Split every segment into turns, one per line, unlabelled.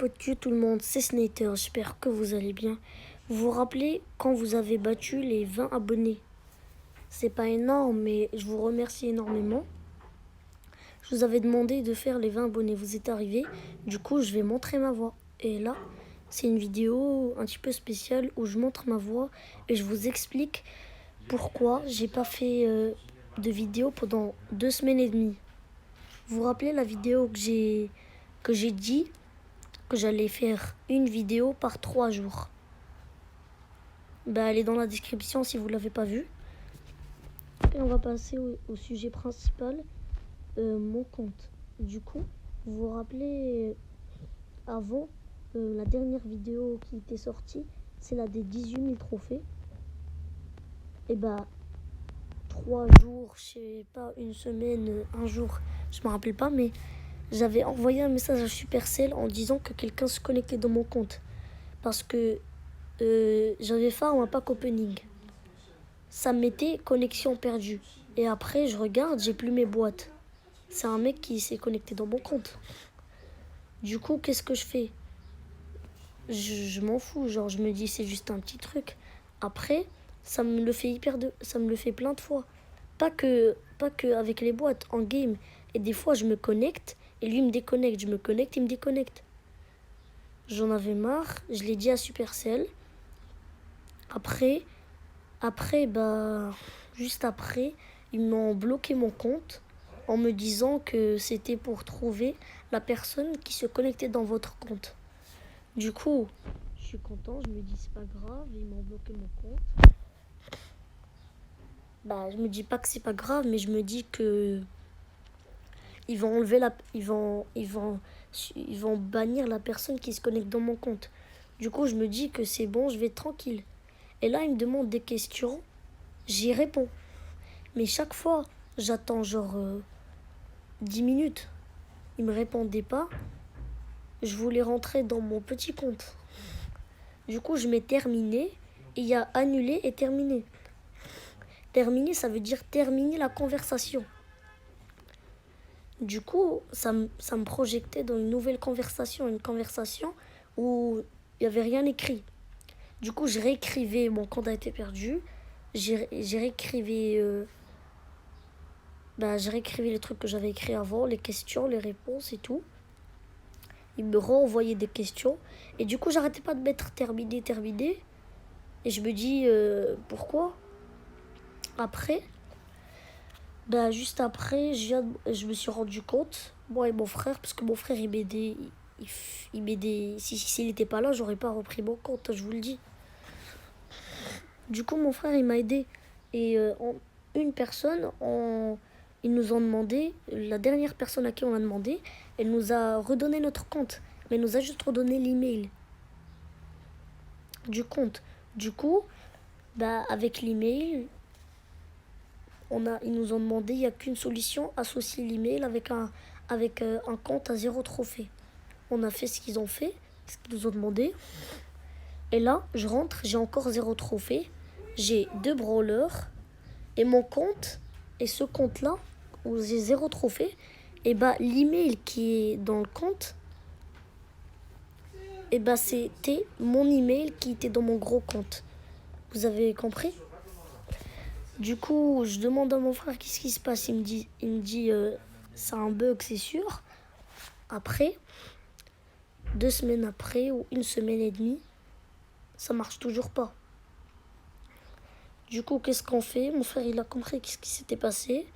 Salut tout le monde, c'est Snater, j'espère que vous allez bien. Vous vous rappelez quand vous avez battu les 20 abonnés? C'est pas énorme, mais je vous remercie énormément. Je vous avais demandé de faire les 20 abonnés, vous êtes arrivés. Du coup, je vais montrer ma voix. Et là, c'est une vidéo un petit peu spéciale où je montre ma voix et je vous explique pourquoi j'ai pas fait de vidéo pendant 2 semaines et demie. Vous vous rappelez la vidéo que j'ai dit que j'allais faire une vidéo par 3 jours. Elle est dans la description si vous ne l'avez pas vue. Et on va passer au sujet principal, mon compte. Du coup, vous vous rappelez, avant, la dernière vidéo qui était sortie, c'est la des 18 000 trophées. Et 3 jours, je sais pas, une semaine, un jour, je me rappelle pas, mais j'avais envoyé un message à Supercell en disant que quelqu'un se connectait dans mon compte. Parce que j'avais farm un pack opening. Ça me mettait connexion perdue. Et après, je regarde, j'ai plus mes boîtes. C'est un mec qui s'est connecté dans mon compte. Du coup, qu'est-ce que je fais? Je m'en fous, genre je me dis c'est juste un petit truc. Après, ça me le fait ça me le fait plein de fois. Pas que avec les boîtes en game. Et des fois, je me connecte et lui me déconnecte. Je me connecte, il me déconnecte. J'en avais marre, je l'ai dit à Supercell. Après, juste après, ils m'ont bloqué mon compte en me disant que c'était pour trouver la personne qui se connectait dans votre compte. Du coup, je suis content, je me dis c'est pas grave, ils m'ont bloqué mon compte. Je me dis pas que c'est pas grave, mais je me dis que ils vont enlever ils vont bannir la personne qui se connecte dans mon compte. Du coup, je me dis que c'est bon, je vais être tranquille. Et là, ils me demandent des questions, j'y réponds. Mais chaque fois, j'attends genre 10 minutes. Ils me répondaient pas. Je voulais rentrer dans mon petit compte. Du coup, je mets terminé. Et il y a annulé et terminé. Terminé, ça veut dire terminer la conversation. Du coup, ça me projetait dans une nouvelle conversation. Une conversation où il n'y avait rien écrit. Du coup, je réécrivais, mon compte a été perdu. J'ai réécrivé... je réécrivais les trucs que j'avais écrits avant, les questions, les réponses et tout. Il me renvoyait des questions. Et du coup, j'arrêtais pas de mettre terminé. Et je me dis, pourquoi? Après, juste après, je me suis rendu compte, moi et mon frère, parce que mon frère, il m'aidait. Il m'aidait. S'il n'était pas là, j'aurais pas repris mon compte, je vous le dis. Du coup, mon frère, il m'a aidé. Et une personne, ils nous ont demandé, la dernière personne à qui on a demandé, elle nous a redonné notre compte. Mais elle nous a juste redonné l'email du compte. Du coup, avec l'email, ils nous ont demandé, il n'y a qu'une solution, associer l'email avec un compte à 0 trophée. On a fait ce qu'ils ont fait, ce qu'ils nous ont demandé. Et là, je rentre, j'ai encore 0 trophée. J'ai 2 brawlers. Et mon compte, et ce compte-là, où j'ai 0 trophée, l'email qui est dans le compte, c'était mon email qui était dans mon gros compte. Vous avez compris? Du coup, je demande à mon frère qu'est-ce qui se passe. Il me dit c'est un bug, c'est sûr. Après, 2 semaines après ou une semaine et demie, ça marche toujours pas. Du coup, qu'est-ce qu'on fait? Mon frère, il a compris ce qui s'était passé.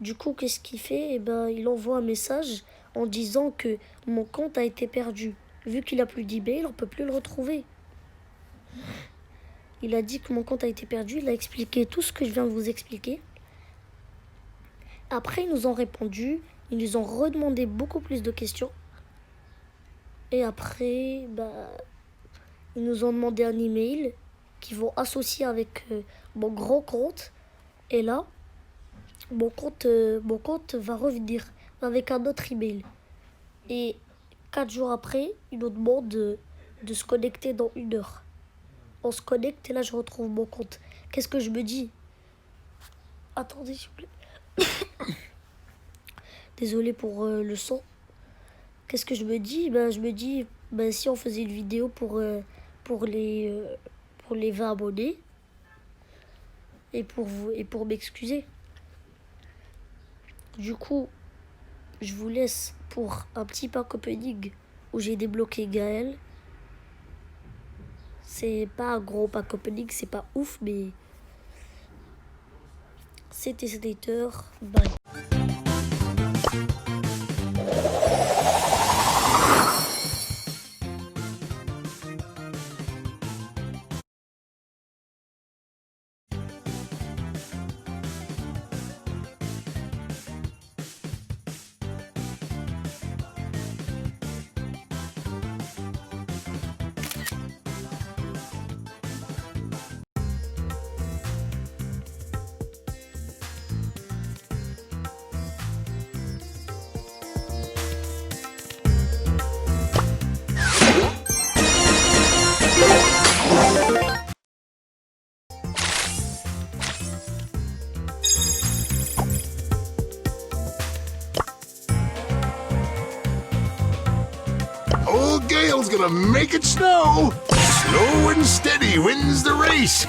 Du coup, qu'est-ce qu'il fait? Il envoie un message en disant que mon compte a été perdu. Vu qu'il a plus d'email, on peut plus le retrouver. Il a dit que mon compte a été perdu. Il a expliqué tout ce que je viens de vous expliquer. Après, ils nous ont répondu. Ils nous ont redemandé beaucoup plus de questions. Et après, ils nous ont demandé un email qu'ils vont associer avec mon gros compte. Et là, mon compte va revenir avec un autre email. Et 4 jours après, ils nous demandent de se connecter dans 1 heure. On se connecte et là, je retrouve mon compte. Qu'est-ce que je me dis? Attendez, s'il vous plaît. Désolé pour le son. Qu'est-ce que je me dis? Je me dis, Ben, si on faisait une vidéo pour les 20 abonnés et pour m'excuser. Du coup, je vous laisse pour un petit pack opening où j'ai débloqué Gaël. C'est pas un gros pack opening, c'est pas ouf, mais c'était Slater. Bye.
Old Gale's gonna make it snow. Slow and steady wins the race.